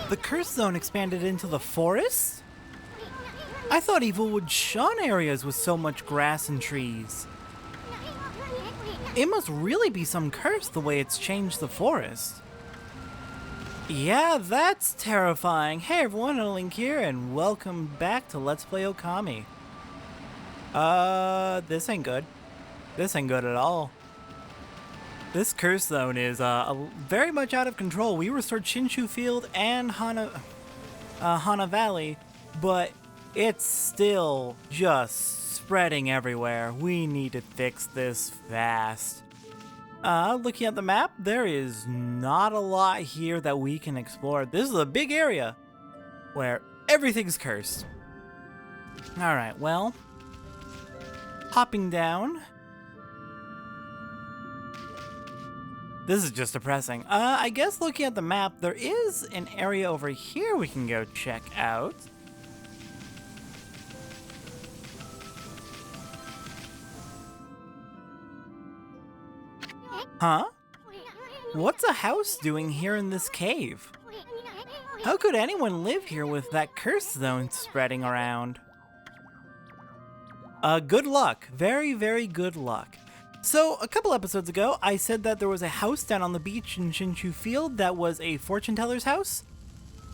The curse zone expanded into the forest? I thought evil would shun areas with so much grass and trees. It must really be some curse the way it's changed the forest. Yeah, that's terrifying. Hey everyone, OniLink here, and welcome back to Let's Play Okami. This ain't good. This ain't good at all. This curse zone is very much out of control. We restored Shinshu Field and Hana Valley, but it's still just spreading everywhere. We need to fix this fast. Looking at the map, there is not a lot here that we can explore. This is a big area where everything's cursed. Alright, well, hopping down. This is just depressing. I guess looking at the map, there is an area over here we can go check out. Huh? What's a house doing here in this cave? How could anyone live here with that curse zone spreading around? Good luck. Very, very good luck. So, a couple episodes ago, I said that there was a house down on the beach in Shinshu Field that was a fortune teller's house.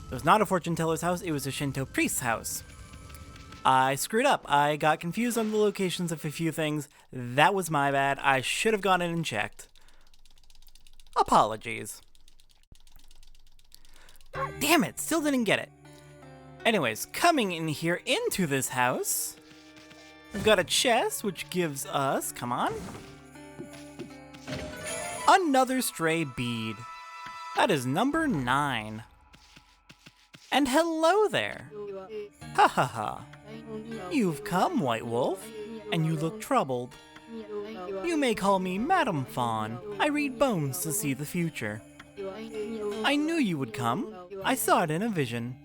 It was not a fortune teller's house, it was a Shinto priest's house. I screwed up. I got confused on the locations of a few things. That was my bad. I should have gone in and checked. Apologies. Damn it, still didn't get it. Anyways, coming in here into this house, we've got a chest which gives us, come on, another stray bead. That is number 9. And hello there. Ha ha ha. You've come, White Wolf, and you look troubled. You may call me Madam Fawn. I read bones to see the future. I knew you would come. I saw it in a vision.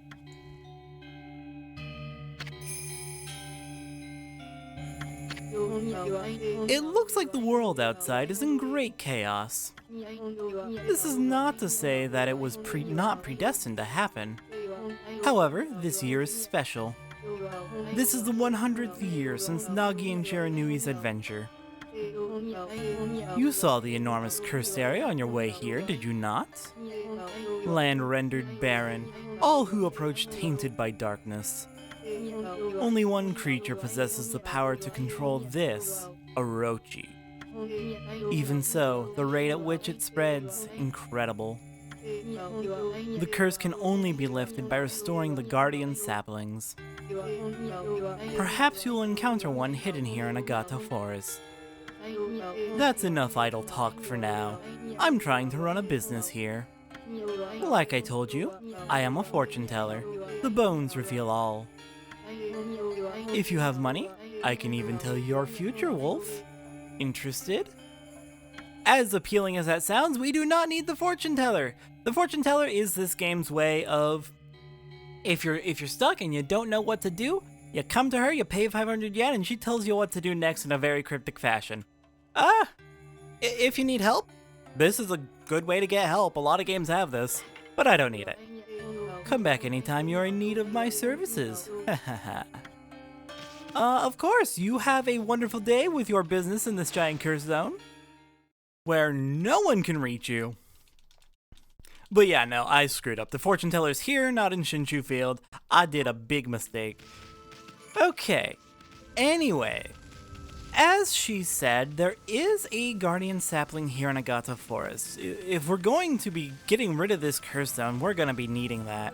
It looks like the world outside is in great chaos. This is not to say that it was not predestined to happen. However, this year is special. This is the 100th year since Nagi and Shiranui's adventure. You saw the enormous cursed area on your way here, did you not? Land rendered barren, all who approach tainted by darkness. Only one creature possesses the power to control this, Orochi. Even so, the rate at which it spreads, incredible. The curse can only be lifted by restoring the guardian saplings. Perhaps you'll encounter one hidden here in Agata Forest. That's enough idle talk for now. I'm trying to run a business here. Like I told you, I am a fortune teller. The bones reveal all. If you have money, I can even tell your future, Wolf. Interested? As appealing as that sounds, we do not need the fortune teller. The fortune teller is this game's way of, if you're stuck and you don't know what to do, you come to her, you pay 500 yen, and she tells you what to do next in a very cryptic fashion. If you need help, this is a good way to get help. A lot of games have this, but I don't need it. Come back anytime you're in need of my services. Of course, you have a wonderful day with your business in this giant curse zone, where no one can reach you. But yeah, no, I screwed up. The fortune teller's here, not in Shinshu Field. I did a big mistake. Okay, anyway, as she said, there is a guardian sapling here in Agata Forest. If we're going to be getting rid of this curse zone, we're going to be needing that.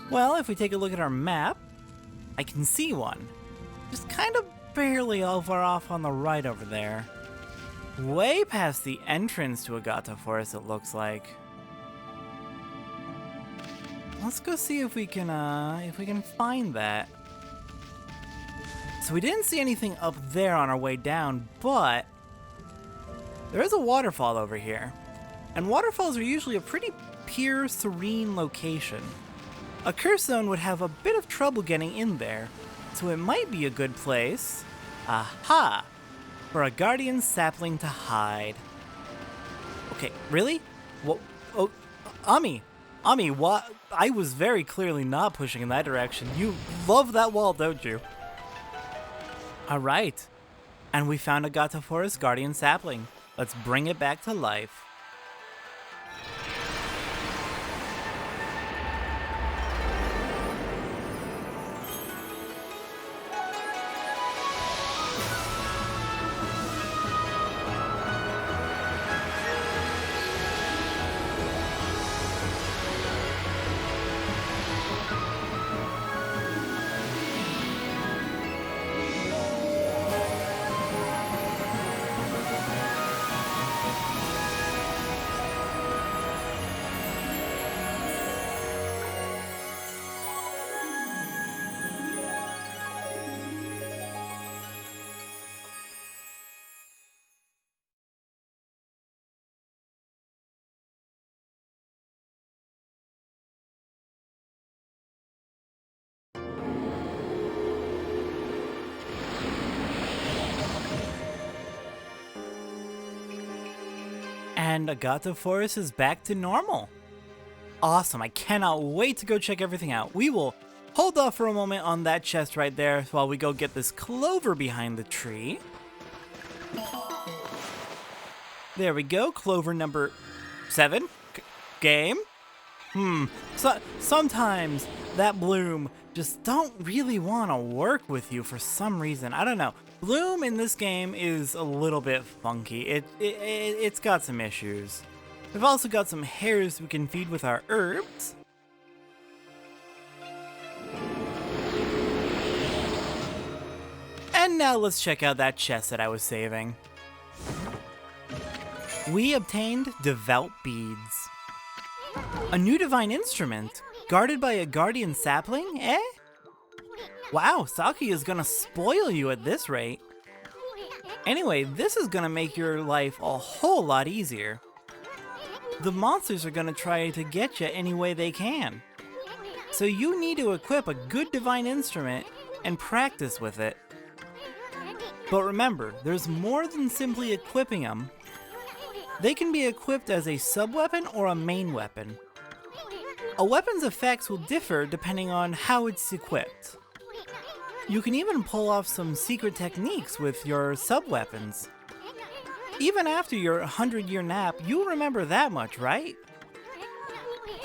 Well, if we take a look at our map, I can see one. Just kind of barely over off on the right over there. Way past the entrance to Agata Forest, it looks like. Let's go see if we can find that. So we didn't see anything up there on our way down, but there is a waterfall over here. And waterfalls are usually a pretty pure, serene location. A curse zone would have a bit of trouble getting in there, so it might be a good place, aha, for a guardian sapling to hide. Okay, really? What? Oh, Ami, Ami, what? I was very clearly not pushing in that direction. You love that wall, don't you? Alright. And we found Agata Forest Guardian Sapling. Let's bring it back to life. And Agata Forest is back to normal. Awesome, I cannot wait to go check everything out. We will hold off for a moment on that chest right there while we go get this clover behind the tree. There we go, clover number 7. Game? So sometimes that bloom just don't really want to work with you for some reason. I don't know. Bloom in this game is a little bit funky. It's got some issues. We've also got some hares we can feed with our herbs. And now let's check out that chest that I was saving. We obtained Devout Beads. A new divine instrument, guarded by a guardian sapling, eh? Wow, Saki is gonna spoil you at this rate. Anyway, this is gonna make your life a whole lot easier. The monsters are gonna try to get you any way they can. So you need to equip a good divine instrument and practice with it. But remember, there's more than simply equipping them. They can be equipped as a sub-weapon or a main weapon. A weapon's effects will differ depending on how it's equipped. You can even pull off some secret techniques with your sub-weapons. Even after your 100-year nap, you'll remember that much, right?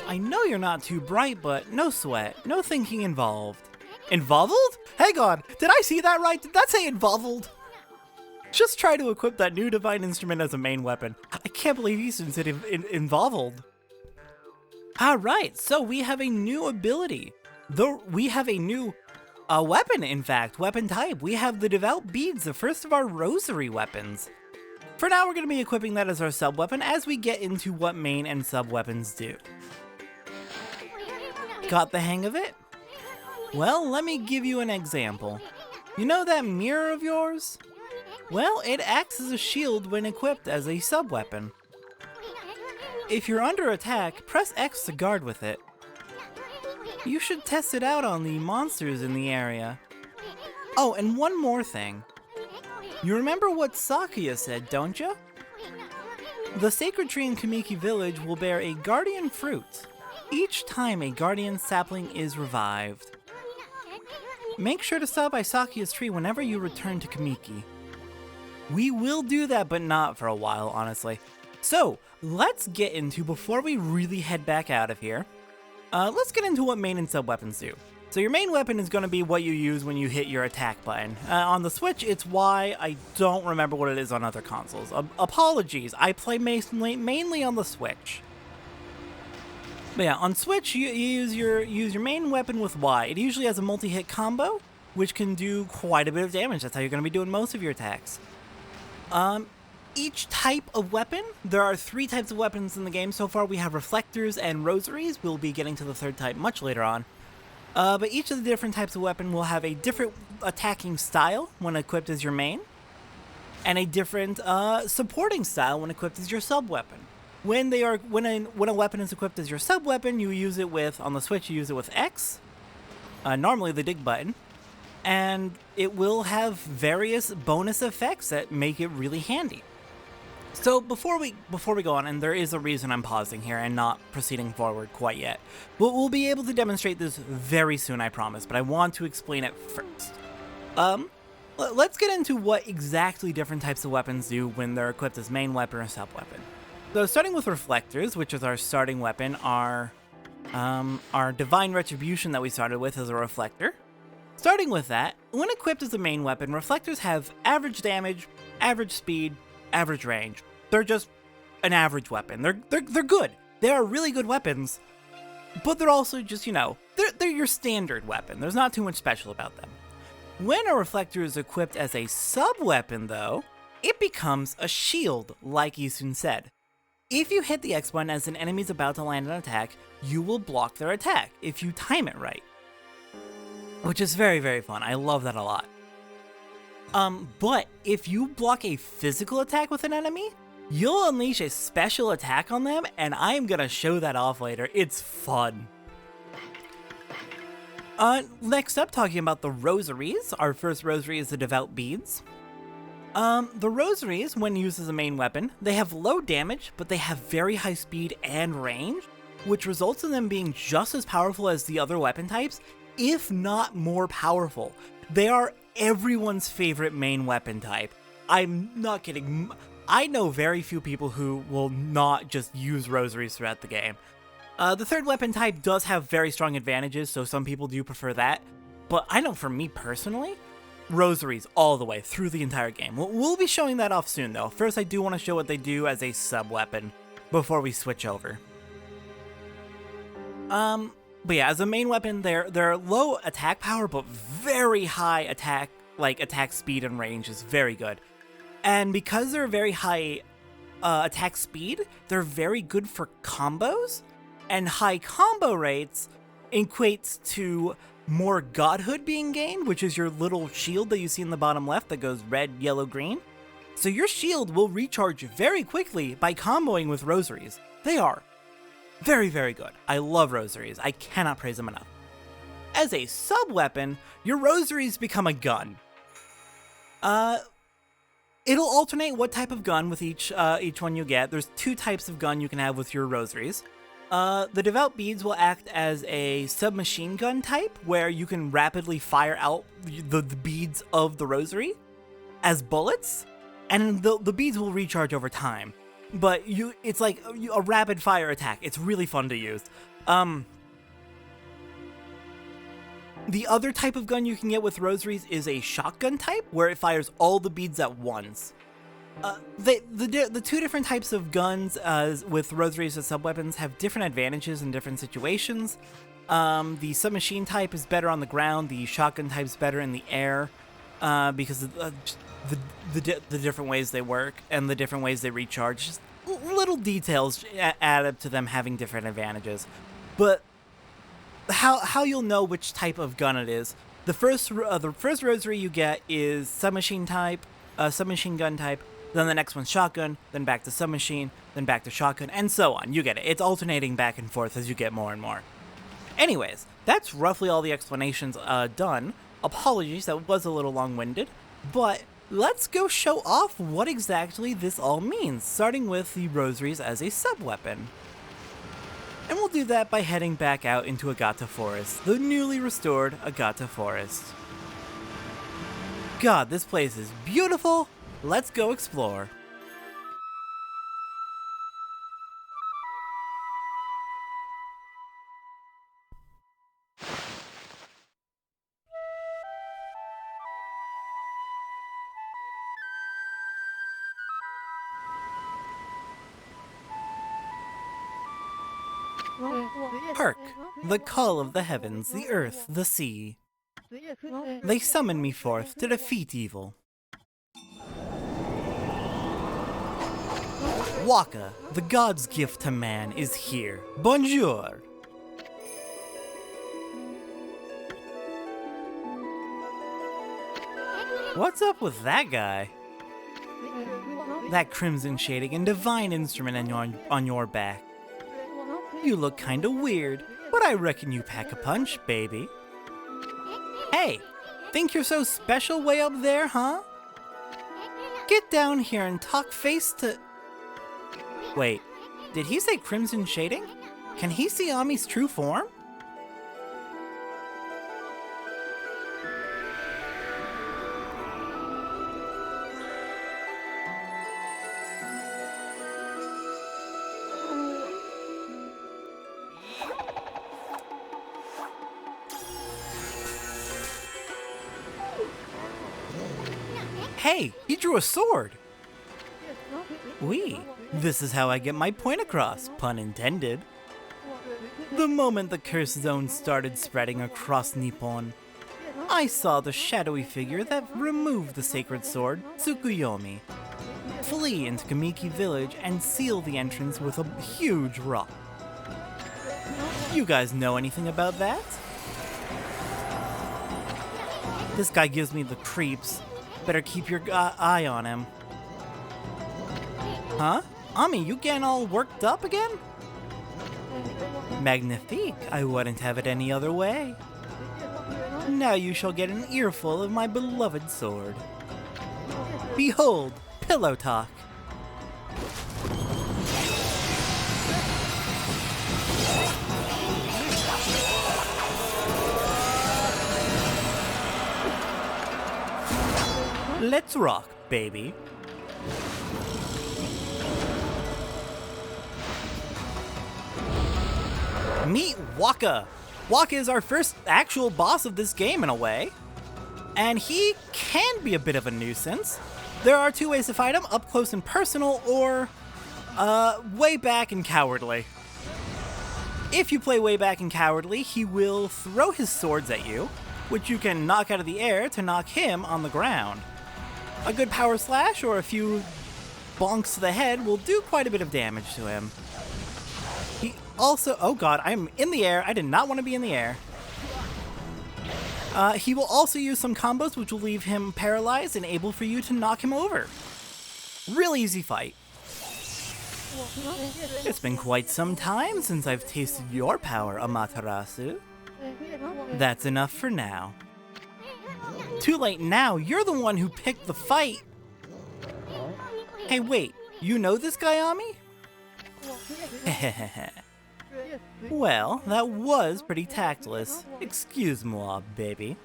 I know you're not too bright, but no sweat, no thinking involved. Involved? Hang on, did I see that right? Did that say involved? Just try to equip that new divine instrument as a main weapon. I can't believe Easton said involved. Alright, so we have a new ability. We have a new weapon, in fact, weapon type. We have the Devout Beads, the first of our rosary weapons. For now, we're going to be equipping that as our sub-weapon as we get into what main and sub-weapons do. Got the hang of it? Well, let me give you an example. You know that mirror of yours? Well, it acts as a shield when equipped as a sub-weapon. If you're under attack, press X to guard with it. You should test it out on the monsters in the area. Oh, and one more thing. You remember what Sakuya said, don't you? The sacred tree in Kamiki Village will bear a guardian fruit each time a guardian sapling is revived. Make sure to stop by Sakuya's tree whenever you return to Kamiki. We will do that, but not for a while, honestly. So, let's get into, before we really head back out of here, let's get into what main and sub weapons do. So your main weapon is going to be what you use when you hit your attack button. On the Switch, it's Y. I don't remember what it is on other consoles. Apologies, I play mainly on the Switch. But yeah, on Switch, you use your main weapon with Y. It usually has a multi-hit combo, which can do quite a bit of damage. That's how you're going to be doing most of your attacks. Each type of weapon, there are 3 types of weapons in the game. So far we have Reflectors and Rosaries. We'll be getting to the 3rd type much later on. But each of the different types of weapon will have a different attacking style when equipped as your main, and a different supporting style when equipped as your sub-weapon. When a weapon is equipped as your sub-weapon, you use it with, on the Switch, you use it with X, normally the dig button, and it will have various bonus effects that make it really handy. So before we go on, and there is a reason I'm pausing here and not proceeding forward quite yet, we'll be able to demonstrate this very soon, I promise, but I want to explain it first. Let's get into what exactly different types of weapons do when they're equipped as main weapon or sub-weapon. So starting with Reflectors, which is our starting weapon, our Divine Retribution that we started with as a Reflector. Starting with that, when equipped as a main weapon, Reflectors have average damage, average speed, average range. They're just an average weapon. They're good. They are really good weapons, but they're also just, you know, they're your standard weapon. There's not too much special about them. When a Reflector is equipped as a sub-weapon, though, it becomes a shield, like Isun said. If you hit the X button as an enemy's about to land an attack, you will block their attack if you time it right. Which is very, very fun. I love that a lot. But if you block a physical attack with an enemy, you'll unleash a special attack on them, and I'm gonna show that off later. It's fun. Next up, talking about the rosaries. Our first rosary is the Devout Beads. The rosaries, when used as a main weapon, they have low damage, but they have very high speed and range, which results in them being just as powerful as the other weapon types, if not more powerful. They are everyone's favorite main weapon type. I'm not kidding. I know very few people who will not just use rosaries throughout the game. The third weapon type does have very strong advantages, so some people do prefer that. But I know for me personally, rosaries all the way through the entire game. We'll be showing that off soon though. First, I do want to show what they do as a sub-weapon before we switch over. But yeah, as a main weapon, they're low attack power, but very high attack speed and range is very good. And because they're very high attack speed, they're very good for combos, and high combo rates equates to more godhood being gained, which is your little shield that you see in the bottom left that goes red, yellow, green. So your shield will recharge very quickly by comboing with rosaries. They are very, very good. I love rosaries. I cannot praise them enough. As a sub-weapon, your rosaries become a gun. It'll alternate what type of gun with each one you get. There's two types of gun you can have with your rosaries. The Devout Beads will act as a submachine gun type, where you can rapidly fire out the beads of the rosary as bullets, and the beads will recharge over time. But it's like a rapid fire attack. It's really fun to use. The other type of gun you can get with rosaries is a shotgun type, where it fires all the beads at once. The two different types of guns with rosaries as sub-weapons have different advantages in different situations. The submachine type is better on the ground, the shotgun type is better in the air, because of the different ways they work and the different ways they recharge. Just little details add up to them having different advantages. But how you'll know which type of gun it is, the first rosary you get is submachine gun type, then the next one's shotgun, then back to submachine, then back to shotgun, and so on. You get it. It's alternating back and forth as you get more and more. Anyways, that's roughly all the explanations done. Apologies, that was a little long-winded, but let's go show off what exactly this all means, starting with the rosaries as a sub-weapon. And we'll do that by heading back out into Agata Forest, the newly restored Agata Forest. God, this place is beautiful! Let's go explore. Hark! The call of the heavens, the earth, the sea. They summon me forth to defeat evil. Waka, the god's gift to man, is here. Bonjour! What's up with that guy? That crimson shading and divine instrument on your back. You look kinda weird, but I reckon you pack a punch, baby. Hey, think you're so special way up there, huh? Get down here and talk face to... Wait, did he say crimson shading? Can he see Ami's true form? Hey, he drew a sword! This is how I get my point across, pun intended. The moment the curse zone started spreading across Nippon, I saw the shadowy figure that removed the sacred sword, Tsukuyomi, flee into Kamiki village and seal the entrance with a huge rock. You guys know anything about that? This guy gives me the creeps. Better keep your eye on him. Huh? Ami, you getting all worked up again? Magnifique, I wouldn't have it any other way. Now you shall get an earful of my beloved sword. Behold, pillow talk. Let's rock, baby. Meet Waka. Waka is our first actual boss of this game in a way. And he can be a bit of a nuisance. There are two ways to fight him, up close and personal, or way back and cowardly. If you play way back and cowardly, he will throw his swords at you, which you can knock out of the air to knock him on the ground. A good power slash or a few bonks to the head will do quite a bit of damage to him. He also, oh god, I'm in the air. I did not want to be in the air. He will also use some combos which will leave him paralyzed and able for you to knock him over. Real easy fight. It's been quite some time since I've tasted your power, Amaterasu. That's enough for now. Too late now, you're the one who picked the fight! Hey wait, you know this guy, Ami? Hehehe. Well, that was pretty tactless. Excuse-moi, baby.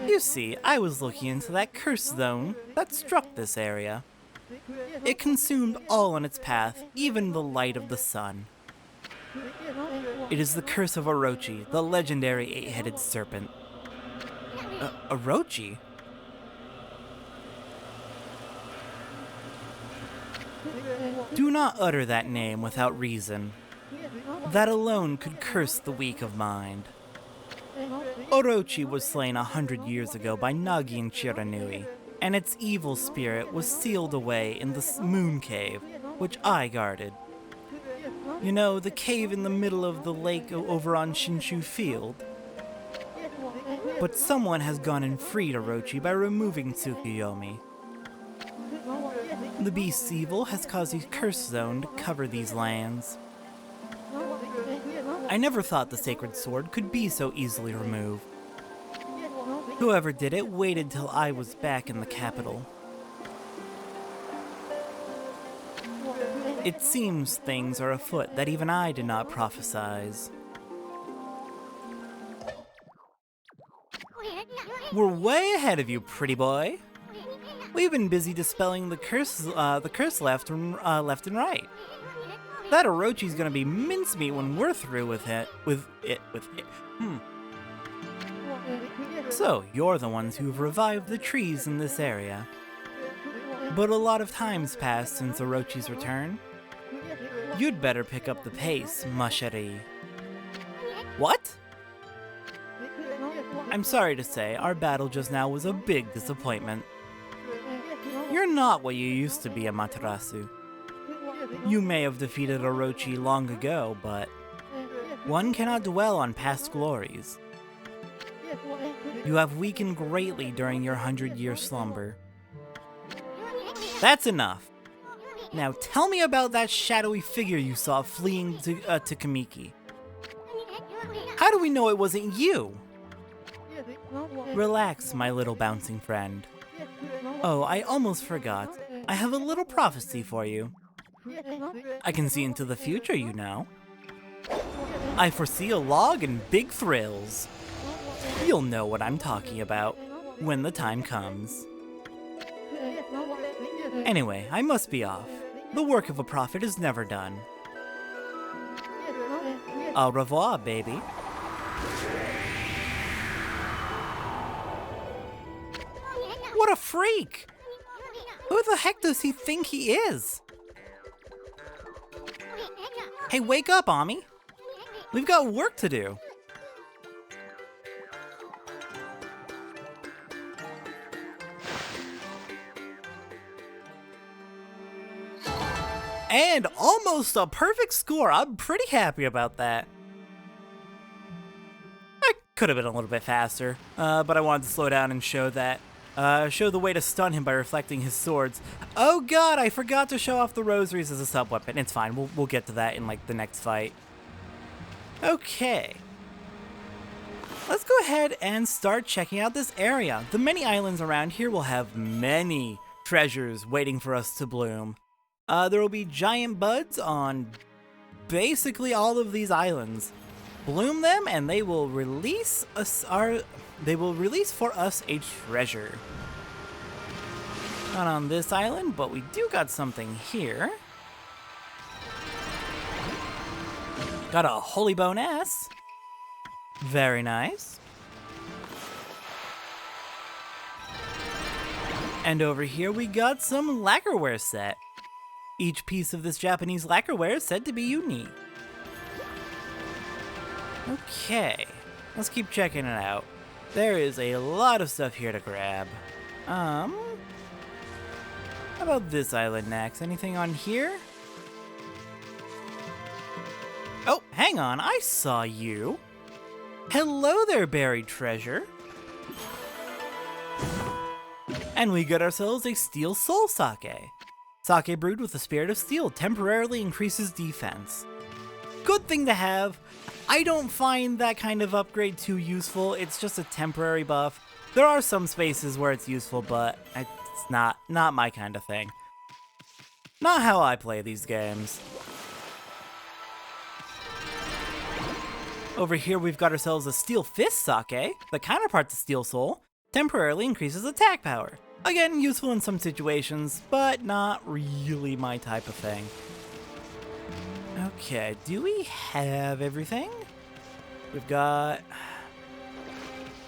You see, I was looking into that curse zone that struck this area. It consumed all on its path, even the light of the sun. It is the Curse of Orochi, the legendary eight-headed serpent. Orochi? Do not utter that name without reason. That alone could curse the weak of mind. Orochi was slain 100 years ago by Nagi and Shiranui, and its evil spirit was sealed away in the moon cave, which I guarded. You know, the cave in the middle of the lake over on Shinshu Field? But someone has gone and freed Orochi by removing Tsukuyomi. The beast's evil has caused a curse zone to cover these lands. I never thought the sacred sword could be so easily removed. Whoever did it waited till I was back in the capital. It seems things are afoot that even I did not prophesize. We're way ahead of you, pretty boy. We've been busy dispelling the curse left and right. That Orochi's gonna be mincemeat when we're through with it. So, you're the ones who've revived the trees in this area. But a lot of time's passed since Orochi's return. You'd better pick up the pace, ma chérie. What? I'm sorry to say, our battle just now was a big disappointment. You're not what you used to be, Amaterasu. You may have defeated Orochi long ago, but one cannot dwell on past glories. You have weakened greatly during your 100-year slumber. That's enough. Now tell me about that shadowy figure you saw fleeing to Kamiki. How do we know it wasn't you? Relax, my little bouncing friend. Oh, I almost forgot. I have a little prophecy for you. I can see into the future, you know. I foresee a log and big thrills. You'll know what I'm talking about when the time comes. Anyway, I must be off. The work of a prophet is never done. Au revoir, baby. What a freak! Who the heck does he think he is? Hey, wake up, Ami. We've got work to do. And almost a perfect score. I'm pretty happy about that. I could have been a little bit faster, but I wanted to slow down and show the way to stun him by reflecting his swords. Oh god, I forgot to show off the rosaries as a sub-weapon. It's fine, we'll get to that in like the next fight. Okay. Let's go ahead and start checking out this area. The many islands around here will have many treasures waiting for us to bloom. There will be giant buds on basically all of these islands. Bloom them and they will release for us a treasure. Not on this island, but we do got something here. Got a holy bone S. Very nice. And over here we got some lacquerware set. Each piece of this Japanese lacquerware is said to be unique. Okay, let's keep checking it out. There is a lot of stuff here to grab. How about this island next? Anything on here? Oh, hang on, I saw you. Hello there, buried treasure. And we got ourselves a steel soul sake. Sake brewed with the spirit of steel temporarily increases defense. Good thing to have. I don't find that kind of upgrade too useful. It's just a temporary buff. There are some spaces where it's useful, but it's not my kind of thing. Not how I play these games. Over here we've got ourselves a Steel Fist Sake. The counterpart to Steel Soul temporarily increases attack power. Again, useful in some situations, but not really my type of thing. Okay, do we have everything? We've got...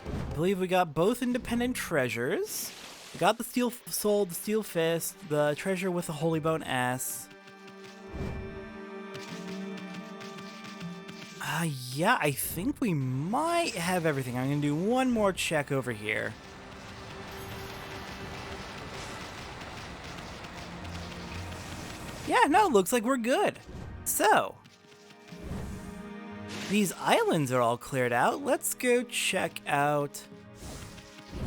I believe we got both independent treasures. We got the Steel Soul, the Steel Fist, the treasure with the Holy Bone S. Yeah, I think we might have everything. I'm gonna do one more check over here. Yeah, no, looks like we're good. So, these islands are all cleared out. Let's go check out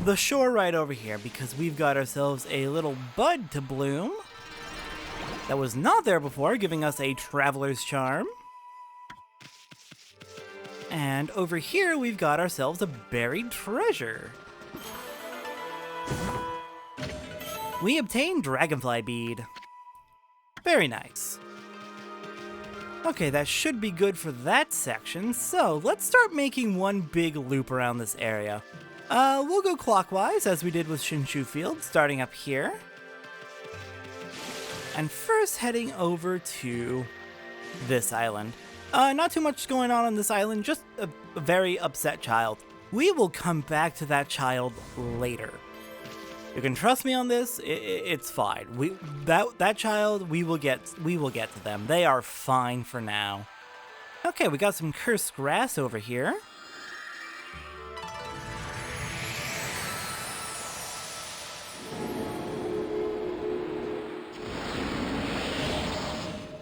the shore right over here because we've got ourselves a little bud to bloom that was not there before, giving us a traveler's charm. And over here, we've got ourselves a buried treasure. We obtained Dragonfly Bead. Very nice. Okay, that should be good for that section, so let's start making one big loop around this area. We'll go clockwise, as we did with Shinshu Field, starting up here. And first heading over to this island. Not too much going on this island, just a very upset child. We will come back to that child later. You can trust me on this. It's fine. That child, we will get to them. They are fine for now. Okay, we got some cursed grass over here.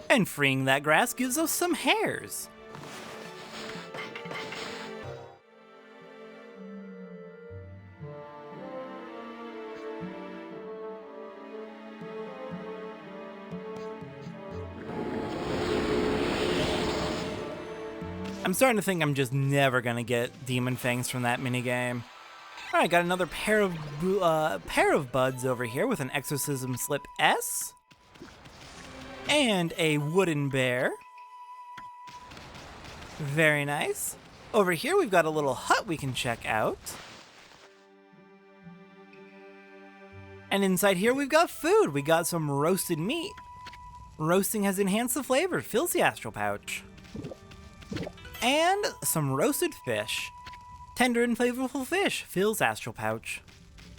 And freeing that grass gives us some hairs. I'm starting to think I'm just never gonna get Demon Fangs from that minigame. Alright, got another pair of buds over here with an Exorcism Slip S. And a wooden bear. Very nice. Over here we've got a little hut we can check out. And inside here we've got food. We got some roasted meat. Roasting has enhanced the flavor, fills the astral pouch. And some roasted fish. Tender and flavorful fish, fills astral pouch.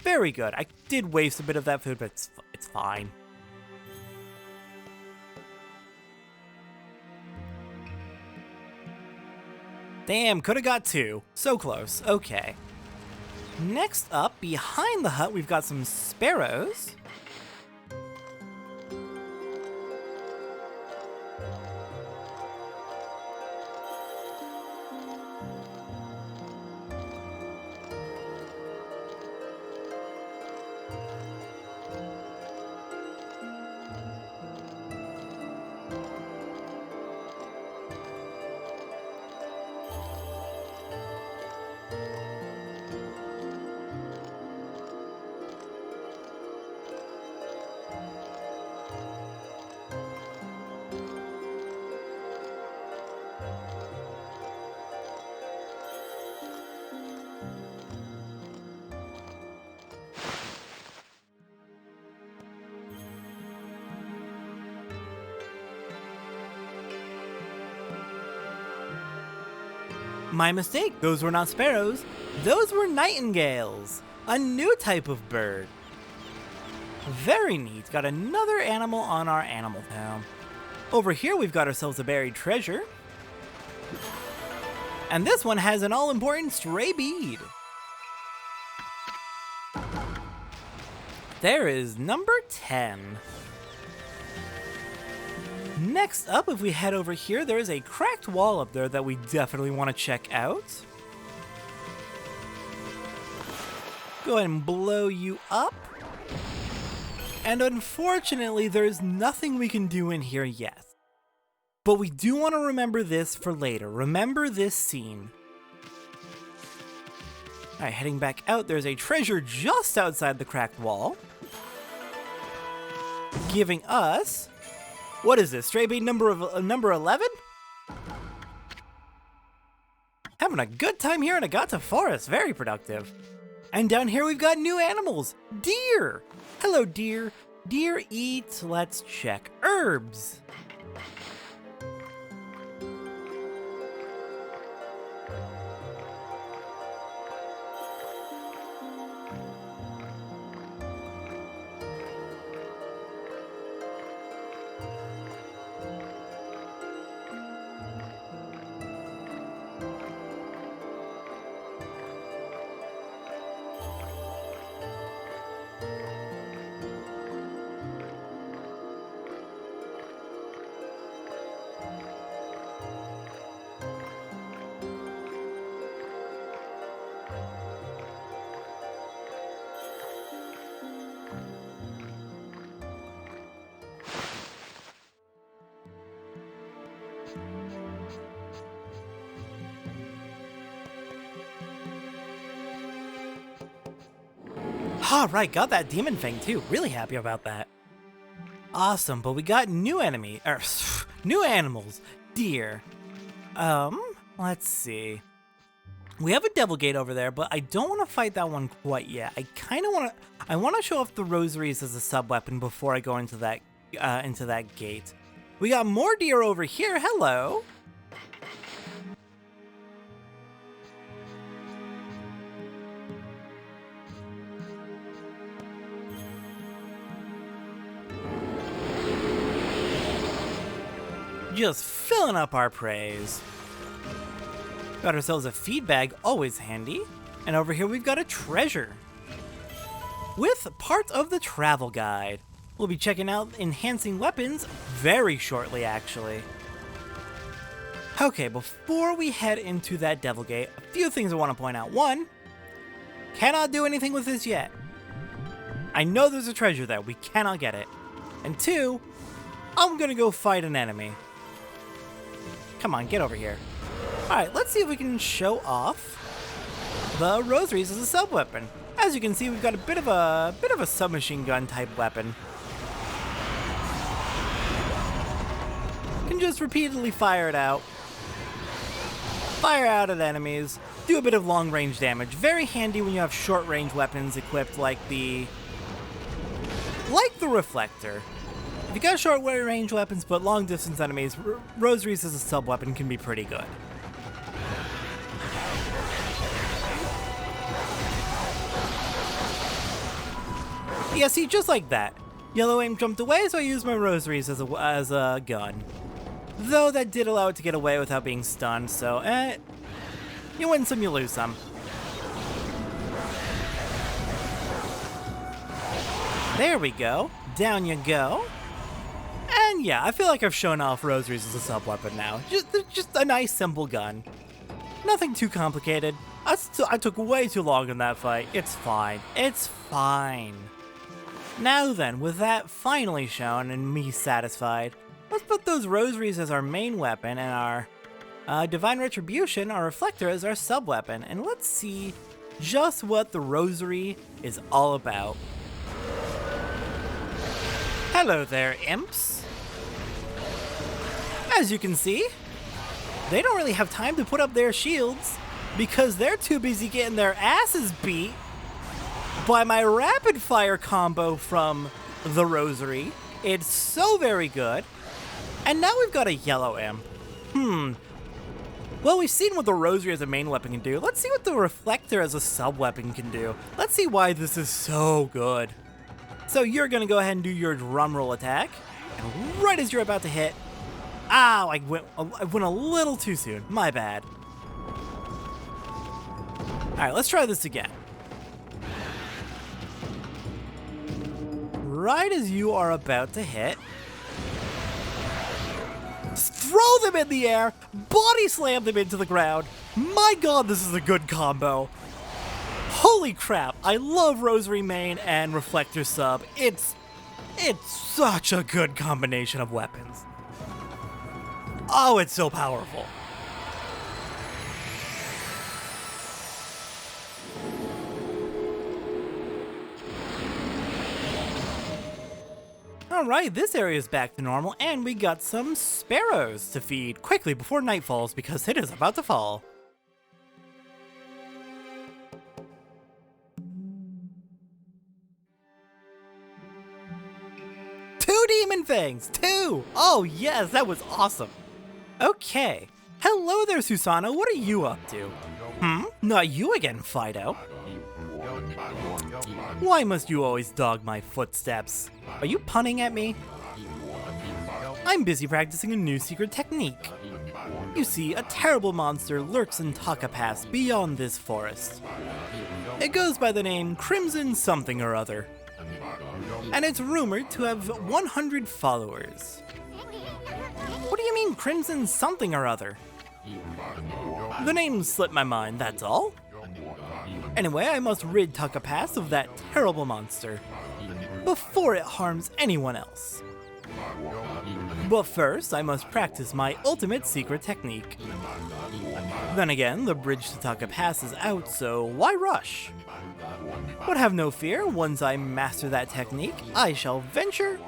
Very good. I did waste a bit of that food, but it's fine. Damn, could have got 2. So close. Okay. Next up, behind the hut, we've got some sparrows. My mistake, those were not sparrows, those were nightingales, a new type of bird. Very neat, got another animal on our animal town. Over here we've got ourselves a buried treasure. And this one has an all-important stray bead. There is number 10. Next up, if we head over here, there is a cracked wall up there that we definitely want to check out. Go ahead and blow you up. And unfortunately, there's nothing we can do in here yet. But we do want to remember this for later. Remember this scene. Alright, heading back out, there's a treasure just outside the cracked wall. Giving us... what is this? Stray bead number 11? Having a good time here in Agata Forest. Very productive. And down here we've got new animals. Deer! Hello, deer. Deer eat, let's check, herbs. Alright, got that demon fang too. Really happy about that. Awesome, but we got new new animals. Deer. Let's see. We have a devil gate over there, but I don't want to fight that one quite yet. I want to show off the rosaries as a sub-weapon before I go into that gate. We got more deer over here. Hello. Just filling up our praise. Got ourselves a feed bag, always handy. And over here we've got a treasure. With part of the travel guide. We'll be checking out enhancing weapons very shortly, actually. Okay, before we head into that devil gate, a few things I want to point out. One, cannot do anything with this yet. I know there's a treasure there, we cannot get it. And two, I'm gonna go fight an enemy. Come on, get over here. Alright, let's see if we can show off the rosaries as a sub-weapon. As you can see, we've got a bit of a submachine gun type weapon. just repeatedly fire it out. Fire out at enemies. Do a bit of long-range damage. Very handy when you have short-range weapons equipped like the Reflector. If you got short-range weapons but long-distance enemies, Rosaries as a sub-weapon can be pretty good. Yeah, see, just like that. Yellow aim jumped away, so I used my Rosaries as a gun. Though that did allow it to get away without being stunned, so you win some, you lose some. There we go. Down you go. And yeah, I feel like I've shown off Rosaries as a sub-weapon now. Just a nice, simple gun. Nothing too complicated. I took way too long in that fight. It's fine. It's fine. Now then, with that finally shown and me satisfied, let's put those Rosaries as our main weapon and our Divine Retribution, our Reflector, as our sub-weapon. And let's see just what the Rosary is all about. Hello there, imps. As you can see, they don't really have time to put up their shields because they're too busy getting their asses beat by my rapid fire combo from the Rosary. It's so very good. And now we've got a yellow imp. Well, we've seen what the Rosary as a main weapon can do. Let's see what the Reflector as a sub-weapon can do. Let's see why this is so good. So you're gonna go ahead and do your drum roll attack. And right as you're about to hit, ow, I went a little too soon. My bad. Alright, let's try this again. Right as you are about to hit, throw them in the air, body slam them into the ground. My god, this is a good combo. Holy crap, I love Rosary main and Reflector sub. It's such a good combination of weapons. Oh, it's so powerful. Alright, this area is back to normal, and we got some sparrows to feed quickly before night falls because it is about to fall. Two demon fangs! Two! Oh yes, that was awesome. Okay. Hello there, Susano. What are you up to? Not you again, Fido. Why must you always dog my footsteps? Are you punning at me? I'm busy practicing a new secret technique. You see, a terrible monster lurks in Taka Pass beyond this forest. It goes by the name Crimson something or other, and it's rumored to have 100 followers. What do you mean Crimson something or other? The name slipped my mind, that's all. Anyway, I must rid Taka Pass of that terrible monster before it harms anyone else. But first, I must practice my ultimate secret technique. Then again, the bridge to Taka Pass is out, so why rush? But have no fear, once I master that technique, I shall venture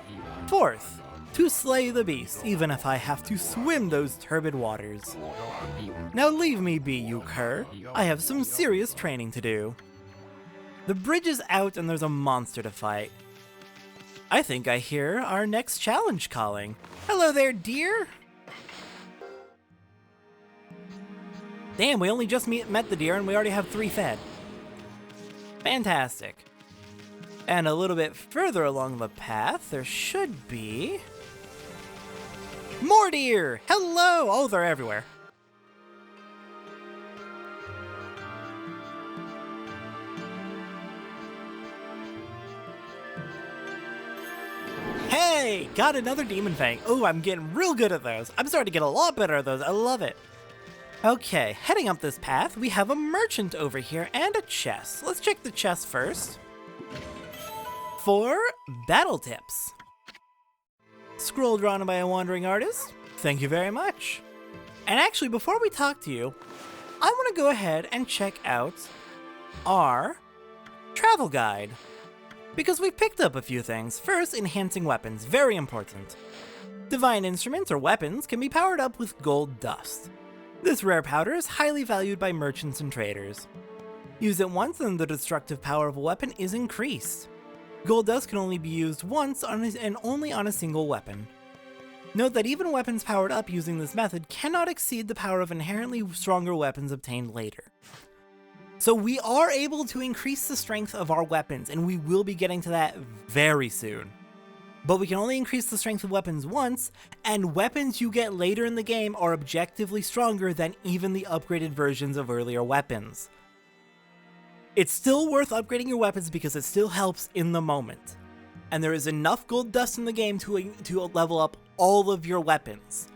forth to slay the beast, even if I have to swim those turbid waters. Now leave me be, you cur. I have some serious training to do. The bridge is out and there's a monster to fight. I think I hear our next challenge calling. Hello there, deer. Damn, we only just met the deer and we already have 3 fed. Fantastic. And a little bit further along the path, there should be more deer! Hello! Oh, they're everywhere. Hey! Got another demon fang. Oh, I'm getting real good at those. I'm starting to get a lot better at those. I love it. Okay, heading up this path, we have a merchant over here and a chest. Let's check the chest first. For battle tips. Scroll drawn by a wandering artist. Thank you very much. And actually, before we talk to you, I want to go ahead and check out our travel guide, because we've picked up a few things. First, enhancing weapons, very important. Divine instruments or weapons can be powered up with gold dust. This rare powder is highly valued by merchants and traders. Use it once and the destructive power of a weapon is increased. Gold dust can only be used once and only on a single weapon. Note that even weapons powered up using this method cannot exceed the power of inherently stronger weapons obtained later. So we are able to increase the strength of our weapons, and we will be getting to that very soon. But we can only increase the strength of weapons once, and weapons you get later in the game are objectively stronger than even the upgraded versions of earlier weapons. It's still worth upgrading your weapons because it still helps in the moment. And there is enough gold dust in the game to level up all of your weapons.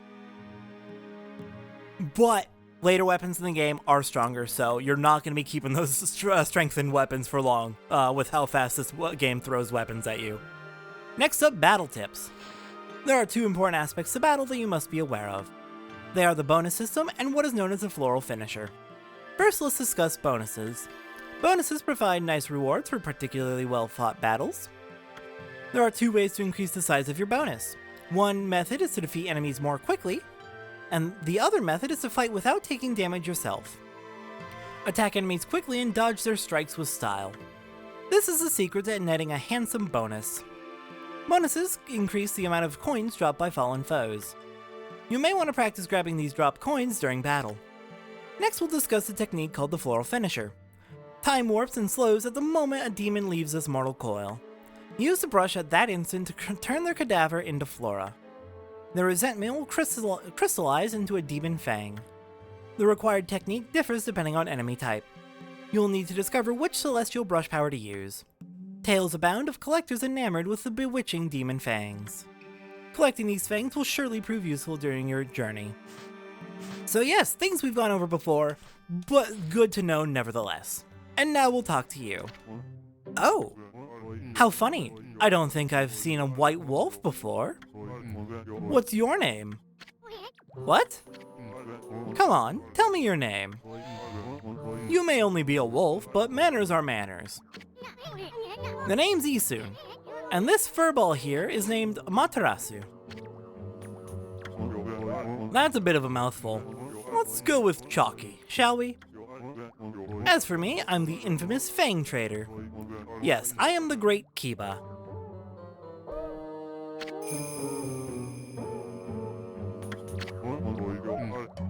But later weapons in the game are stronger, so you're not going to be keeping those strengthened weapons for long with how fast this game throws weapons at you. Next up, battle tips. There are two important aspects to battle that you must be aware of. They are the bonus system and what is known as the Floral Finisher. First, let's discuss bonuses. Bonuses provide nice rewards for particularly well-fought battles. There are two ways to increase the size of your bonus. One method is to defeat enemies more quickly, and the other method is to fight without taking damage yourself. Attack enemies quickly and dodge their strikes with style. This is the secret to netting a handsome bonus. Bonuses increase the amount of coins dropped by fallen foes. You may want to practice grabbing these dropped coins during battle. Next, we'll discuss a technique called the Floral Finisher. Time warps and slows at the moment a demon leaves this mortal coil. Use the brush at that instant to turn their cadaver into flora. Their resentment will crystallize into a demon fang. The required technique differs depending on enemy type. You'll need to discover which celestial brush power to use. Tales abound of collectors enamored with the bewitching demon fangs. Collecting these fangs will surely prove useful during your journey. So yes, things we've gone over before, but good to know nevertheless. And now we'll talk to you. Oh, how funny. I don't think I've seen a white wolf before. What's your name? What? Come on, tell me your name. You may only be a wolf, but manners are manners. The name's Isun, and this furball here is named Amaterasu. That's a bit of a mouthful. Let's go with Chalky, shall we? As for me, I'm the infamous Fang Trader. Yes, I am the Great Kiba.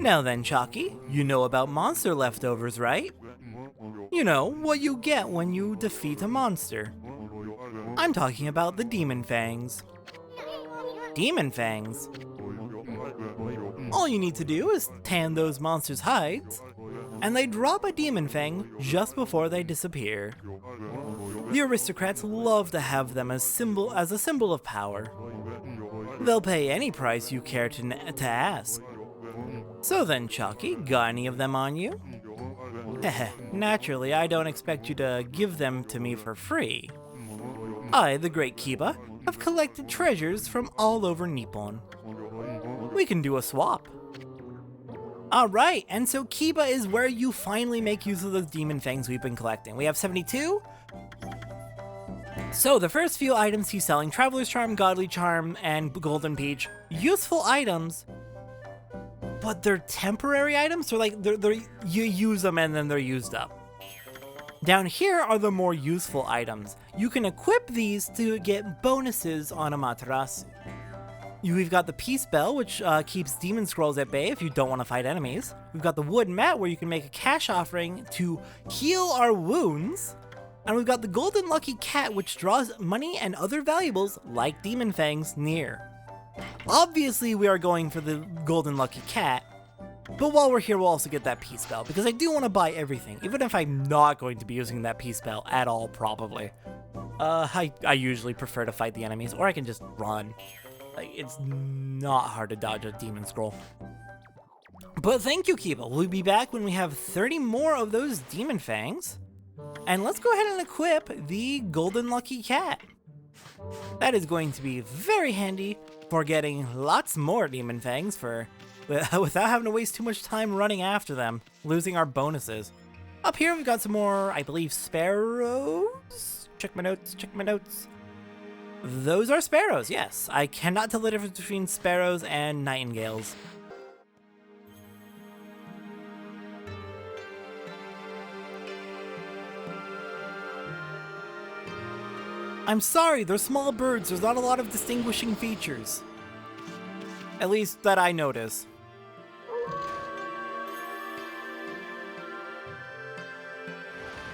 Now then, Chalky, you know about monster leftovers, right? You know, what you get when you defeat a monster. I'm talking about the Demon Fangs. Demon Fangs? All you need to do is tan those monsters' hides, and they drop a Demon Fang just before they disappear. The aristocrats love to have them as a symbol of power. They'll pay any price you care to ask. So then, Chalky, got any of them on you? Heh, naturally, I don't expect you to give them to me for free. I, the Great Kiba, have collected treasures from all over Nippon. We can do a swap. Alright, and so Kiba is where you finally make use of those demon fangs we've been collecting. We have 72. So the first few items he's selling, Traveler's Charm, Godly Charm, and Golden Peach, useful items, but they're temporary items, so like you use them and then they're used up. Down here are the more useful items. You can equip these to get bonuses on Amaterasu. We've got the Peace Bell, which keeps demon scrolls at bay if you don't want to fight enemies. We've got the Wood Mat, where you can make a cash offering to heal our wounds. And we've got the Golden Lucky Cat, which draws money and other valuables like Demon Fangs near. Obviously, we are going for the Golden Lucky Cat, but while we're here, we'll also get that Peace Bell, because I do want to buy everything, even if I'm not going to be using that Peace Bell at all, probably. I usually prefer to fight the enemies, or I can just run. Like, it's not hard to dodge a Demon Scroll. But thank you, Kiba. We'll be back when we have 30 more of those Demon Fangs. And let's go ahead and equip the Golden Lucky Cat. That is going to be very handy for getting lots more Demon Fangs without having to waste too much time running after them, losing our bonuses. Up here we've got some more, I believe, sparrows? Check my notes. Those are sparrows, yes. I cannot tell the difference between sparrows and nightingales. I'm sorry, they're small birds. There's not a lot of distinguishing features. At least that I notice.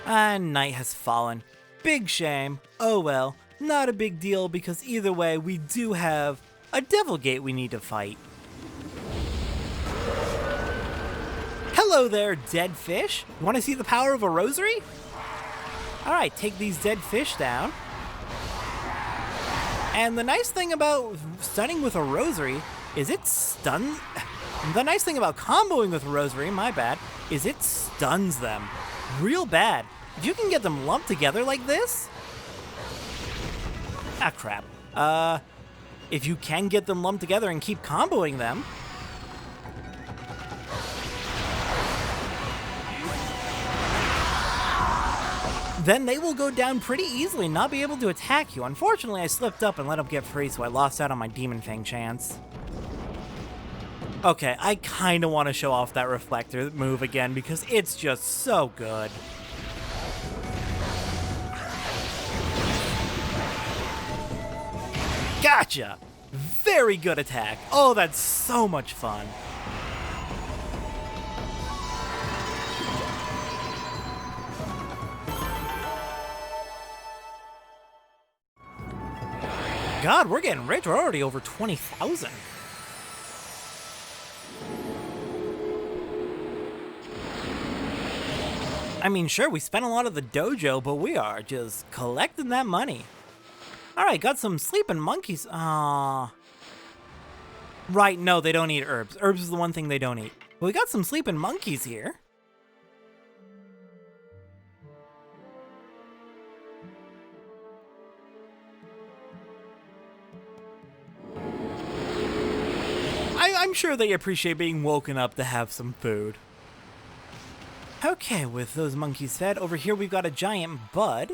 And night has fallen. Big shame. Oh well, not a big deal because either way we do have a devil gate we need to fight. Hello there, dead fish. You want to see the power of a rosary? Alright, take these dead fish down. And the nice thing about stunning with a rosary is it stuns... The nice thing about comboing with a rosary, my bad, is it stuns them. Real bad. If you can get them lumped together like this... Ah, crap. If you can get them lumped together and keep comboing them... then they will go down pretty easily and not be able to attack you. Unfortunately, I slipped up and let them get free, so I lost out on my Demon Fang chance. Okay, I kinda want to show off that Reflector move again because it's just so good. Gotcha! Very good attack. Oh, that's so much fun. God, we're getting rich. We're already over 20,000. I mean, sure, we spent a lot of the dojo, but we are just collecting that money. Alright, got some sleeping monkeys. Right, no, they don't eat herbs. Herbs is the one thing they don't eat. But we got some sleeping monkeys here. I'm sure they appreciate being woken up to have some food. Okay, with those monkeys fed, over here we've got a giant bud.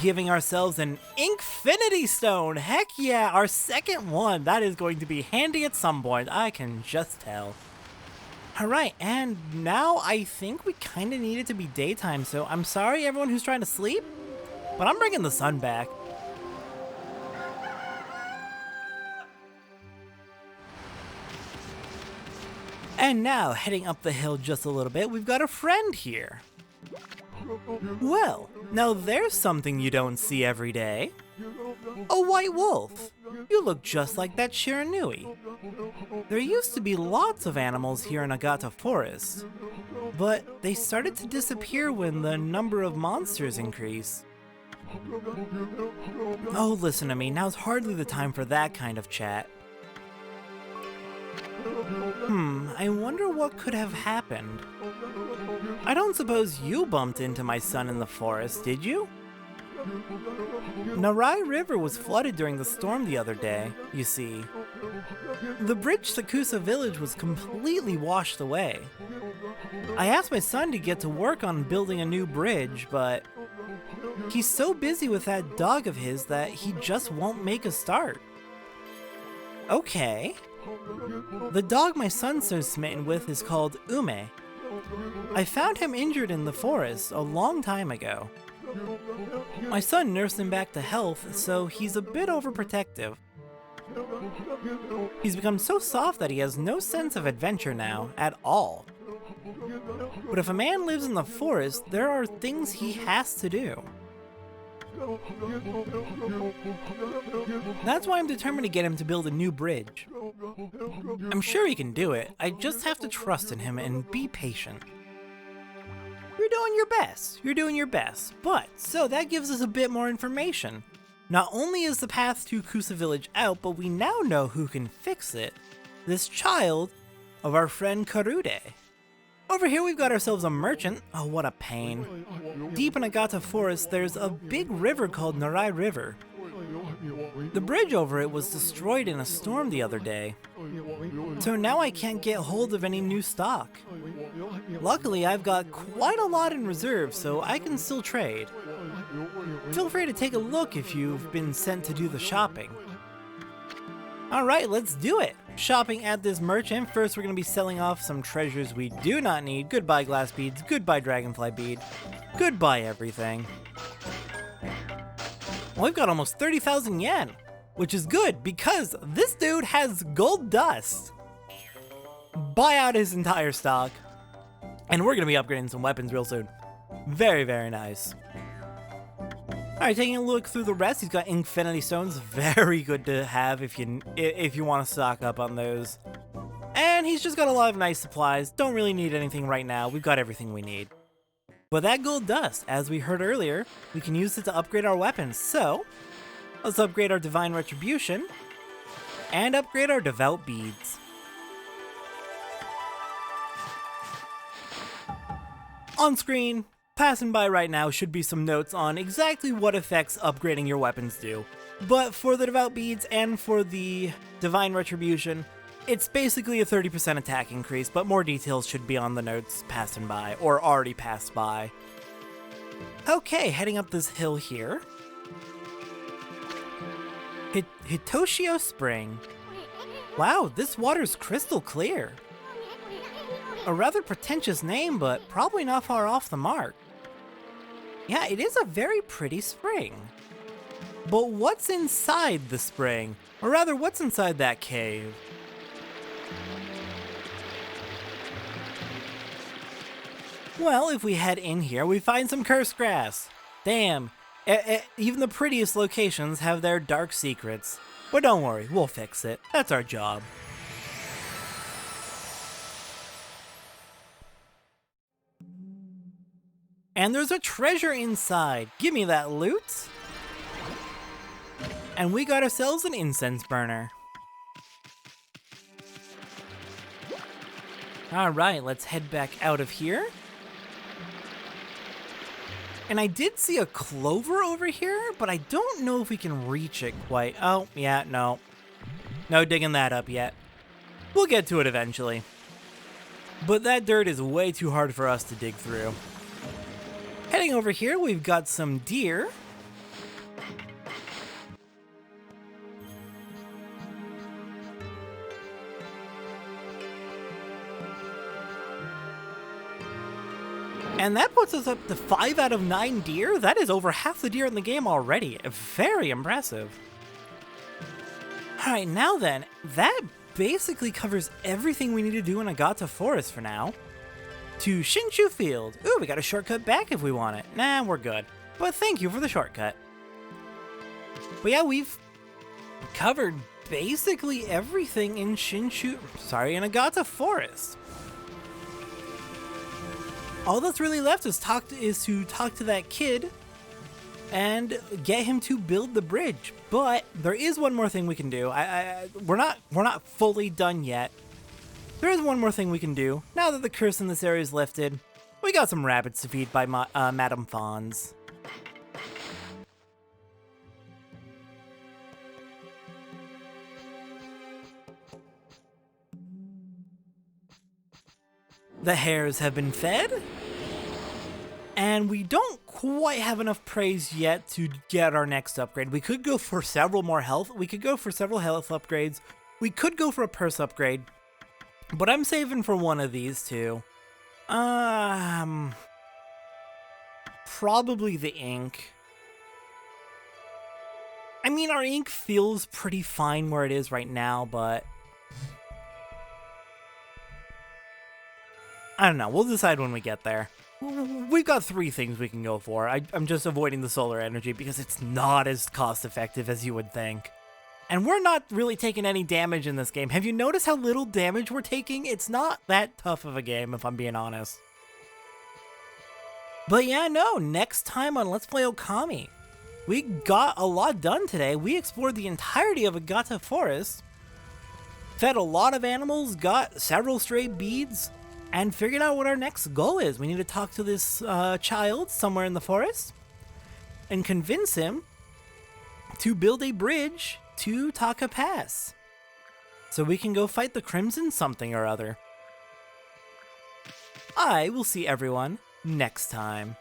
Giving ourselves an Inkfinity Stone! Heck yeah, our second one! That is going to be handy at some point, I can just tell. Alright, and now I think we kinda need it to be daytime, so I'm sorry everyone who's trying to sleep, but I'm bringing the sun back. And now, heading up the hill just a little bit, we've got a friend here. Well, now there's something you don't see every day. A white wolf. You look just like that Shiranui. There used to be lots of animals here in Agata Forest, but they started to disappear when the number of monsters increased. Oh, listen to me, now's hardly the time for that kind of chat. I wonder what could have happened. I don't suppose you bumped into my son in the forest, did you? Narai River was flooded during the storm the other day, you see. The bridge to Kusa village was completely washed away. I asked my son to get to work on building a new bridge, but he's so busy with that dog of his that he just won't make a start. Okay. The dog my son's so smitten with is called Ume. I found him injured in the forest a long time ago. My son nursed him back to health, so he's a bit overprotective. He's become so soft that he has no sense of adventure now, at all. But if a man lives in the forest, there are things he has to do. That's why I'm determined to get him to build a new bridge. I'm sure he can do it, I just have to trust in him and be patient. You're doing your best, but, so that gives us a bit more information. Not only is the path to Kusa village out, but we now know who can fix it. This child of our friend Karude. Over here we've got ourselves a merchant. Oh, what a pain. Deep in Agata Forest, there's a big river called Narai River. The bridge over it was destroyed in a storm the other day. So now I can't get hold of any new stock. Luckily, I've got quite a lot in reserve, so I can still trade. Feel free to take a look if you've been sent to do the shopping. Alright, let's do it! Shopping at this merchant. First we're going to be selling off some treasures we do not need. Goodbye glass beads, goodbye dragonfly bead, goodbye everything. Well, we've got almost 30,000 yen, which is good because this dude has gold dust. Buy out his entire stock. And we're going to be upgrading some weapons real soon. Very, very nice. Alright, taking a look through the rest, he's got Infinity Stones, very good to have if you want to stock up on those. And he's just got a lot of nice supplies, don't really need anything right now, we've got everything we need. But that gold dust, as we heard earlier, we can use it to upgrade our weapons, so let's upgrade our Divine Retribution, and upgrade our Devout Beads. On screen, passing by right now should be some notes on exactly what effects upgrading your weapons do. But for the Devout Beads and for the Divine Retribution, it's basically a 30% attack increase, but more details should be on the notes passing by, or already passed by. Okay, heading up this hill here. Hitoshio Spring. Wow, this water's crystal clear. A rather pretentious name, but probably not far off the mark. Yeah, it is a very pretty spring. But what's inside the spring? Or rather, what's inside that cave? Well, if we head in here, we find some cursed grass. Damn, even the prettiest locations have their dark secrets. But don't worry, we'll fix it. That's our job. And there's a treasure inside. Give me that loot. And we got ourselves an incense burner. Alright, let's head back out of here. And I did see a clover over here, but I don't know if we can reach it quite. Oh, yeah, no. No digging that up yet. We'll get to it eventually. But that dirt is way too hard for us to dig through. Heading over here, we've got some deer. And that puts us up to 5 out of 9 deer. That is over half the deer in the game already. Very impressive. Alright, now then, that basically covers everything we need to do in Agata Forest for now. To Shinshu Field. Ooh, we got a shortcut back if we want it. Nah, we're good. But thank you for the shortcut. But yeah, we've covered basically everything in in Agata Forest. All that's really left is to talk to that kid and get him to build the bridge. But there is one more thing we can do. We're not fully done yet. There is one more thing we can do. Now that the curse in this area is lifted, we got some rabbits to feed by Madame Fawns. The hares have been fed, and we don't quite have enough praise yet to get our next upgrade. We could go for several more health. We could go for several health upgrades. We could go for a purse upgrade. But I'm saving for one of these two. Probably the ink. I mean, our ink feels pretty fine where it is right now, but I don't know. We'll decide when we get there. We've got 3 things we can go for. I'm just avoiding the solar energy because it's not as cost effective as you would think. And we're not really taking any damage in this game. Have you noticed how little damage we're taking? It's not that tough of a game, if I'm being honest. But yeah, no, next time on Let's Play Okami, we got a lot done today. We explored the entirety of Agata Forest, fed a lot of animals, got several stray beads, and figured out what our next goal is. We need to talk to this child somewhere in the forest and convince him to build a bridge to Taka Pass, so we can go fight the Crimson something or other. I will see everyone next time.